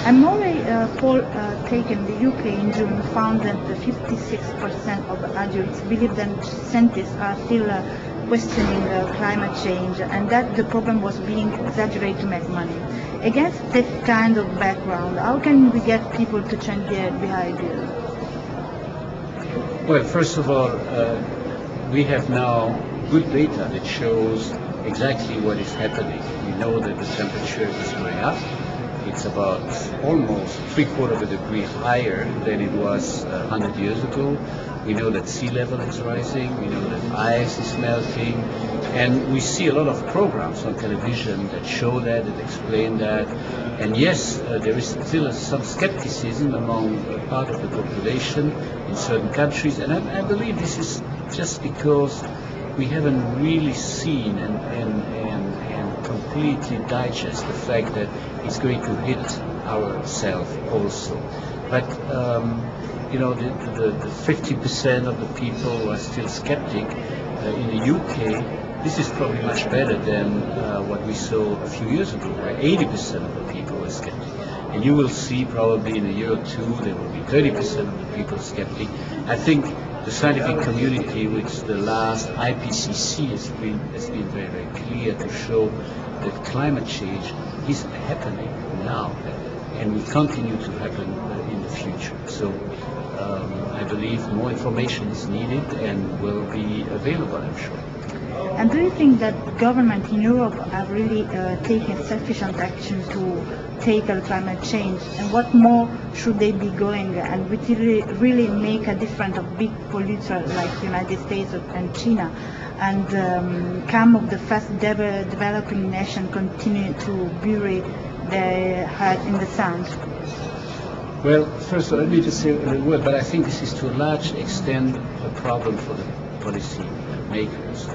A Norway poll taken in the UK in June found that 56% of adults believe that scientists are still questioning climate change, and that the problem was being exaggerated to make money. Against this kind of background, how can we get people to change their behavior? Well, first of all, we have now good data that shows exactly what is happening. We know that the temperature is going up. It's about almost 3/4 of a degree higher than it was 100 years ago. We know that sea level is rising. We know that ice is melting. And we see a lot of programs on television that show that, that explain that. And yes, there is still some skepticism among part of the population in certain countries. And I believe this is just because we haven't really seen and completely digest the fact that it's going to hit ourselves also. But you know, the 50% of the people who are still skeptic in the UK, this is probably much better than what we saw a few years ago, where 80% of the people were skeptic. And you will see probably in a year or two there will be 30% of the people skeptic. I think the scientific community, which the last IPCC has been very, very clear to show that climate change is happening now and will continue to happen in the future. So I believe more information is needed and will be available, I'm sure. And do you think that governments in Europe have really taken sufficient action to tackle climate change? And what more should they be going? And would it really make a difference of big polluters like the United States and China? And some of the fast developing nations continue to bury their head in the sand? Well, first of all, let me just say a word, but I think this is to a large extent a problem for the policy makers.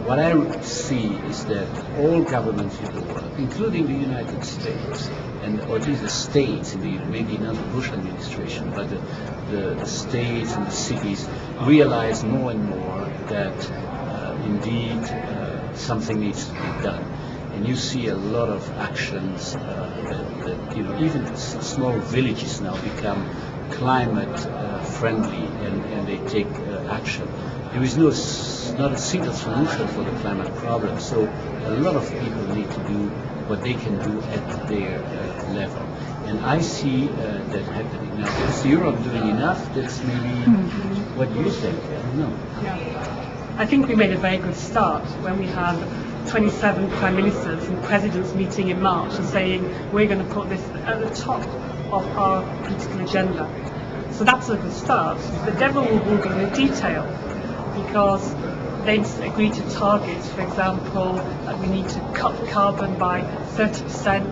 What I see is that all governments in the world, including the United States, or at least the states, maybe not the Bush administration, but the states and the cities, realize more and more that indeed something needs to be done. And you see a lot of actions that you know, even small villages now become climate friendly, and they take action. There is not a single solution for the climate problem, so a lot of people need to do what they can do at their level. And I see that happening now. Is Europe doing enough? That's maybe what you think. I don't know. Yeah. I think we made a very good start when we had 27 prime ministers and presidents meeting in March and saying we're going to put this at the top of our political agenda. So that's a good start. The devil will be in the detail, because they agreed to targets, for example, that we need to cut carbon by 30%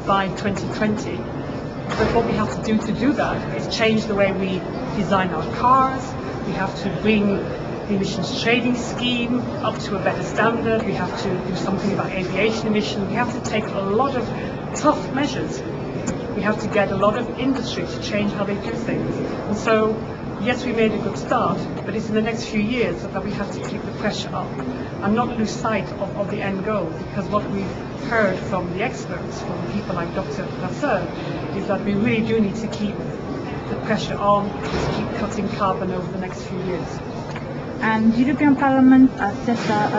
by 2020. But what we have to do that is change the way we design our cars. We have to bring the emissions trading scheme up to a better standard. We have to do something about aviation emissions. We have to take a lot of tough measures. We have to get a lot of industry to change how they do things. And so, yes, we made a good start, but it's in the next few years that we have to keep the pressure up and not lose sight of the end goal, because what we've heard from the experts, from people like Dr. Brasseur, is that we really do need to keep the pressure on to keep cutting carbon over the next few years. And the European Parliament has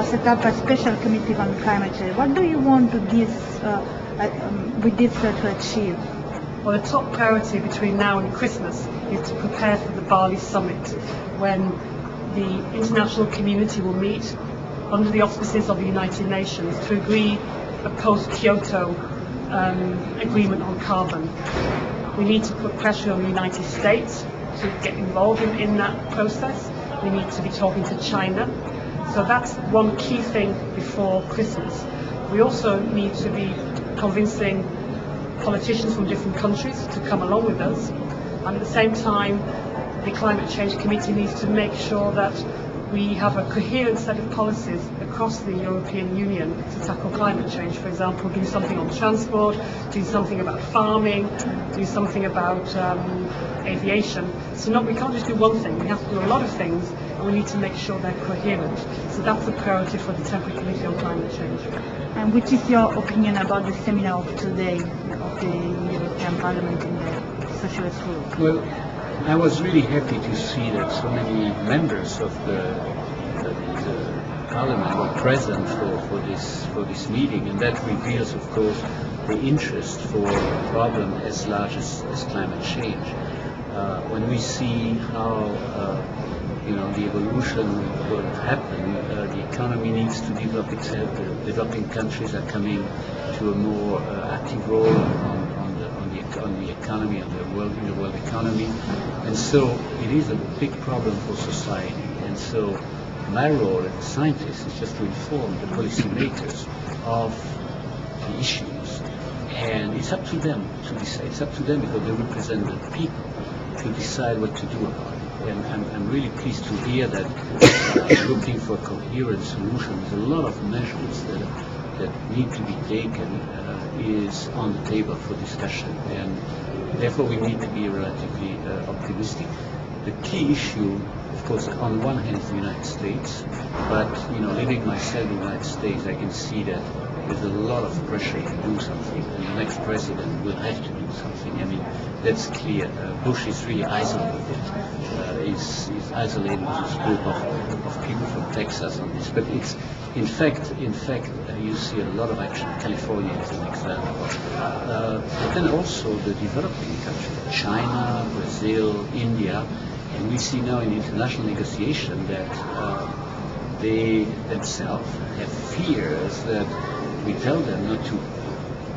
set up a special committee on climate change. What do you want with this to achieve? Well, the top priority between now and Christmas is to prepare for the Bali summit, when the international community will meet under the auspices of the United Nations to agree a post-Kyoto agreement on carbon. We need to put pressure on the United States to get involved in that process. We need to be talking to China. So that's one key thing before Christmas. We also need to be convincing politicians from different countries to come along with us. And at the same time, the Climate Change Committee needs to make sure that we have a coherent set of policies across the European Union to tackle climate change. For example, do something on transport, do something about farming, do something about aviation. So we can't just do one thing, we have to do a lot of things, and we need to make sure they're coherent. So that's the priority for the Temporary Committee on Climate Change. And which is your opinion about the seminar of today of the European Parliament in the Socialist group? Well, I was really happy to see that so many members of the Parliament were present for this meeting, and that reveals, of course, the interest for a problem as large as climate change. When we see how the evolution will happen, the economy needs to develop itself. The developing countries are coming to a more active role on the economy, in the world economy, and so it is a big problem for society. And so my role as a scientist is just to inform the policymakers of the issues, and it's up to them to decide. It's up to them because they represent the people to decide what to do about it. And I'm really pleased to hear that looking for a coherent solution, there's a lot of measures that need to be taken is on the table for discussion, and therefore we need to be relatively optimistic. The key issue, of course, on one hand is the United States, but living myself in the United States, I can see that there's a lot of pressure to do something, and the next president will have to do something. I mean, that's clear. Bush is really isolated. He's isolated with this group of people from Texas on this. But it's, in fact, you see a lot of action. California is an example. But then also the developing countries, China, Brazil, India, and we see now in international negotiation that they themselves have fears that we tell them not to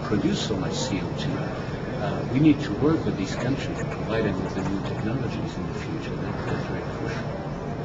produce so much CO2. We need to work with these countries and provide them with the new technologies in the future. That's very crucial.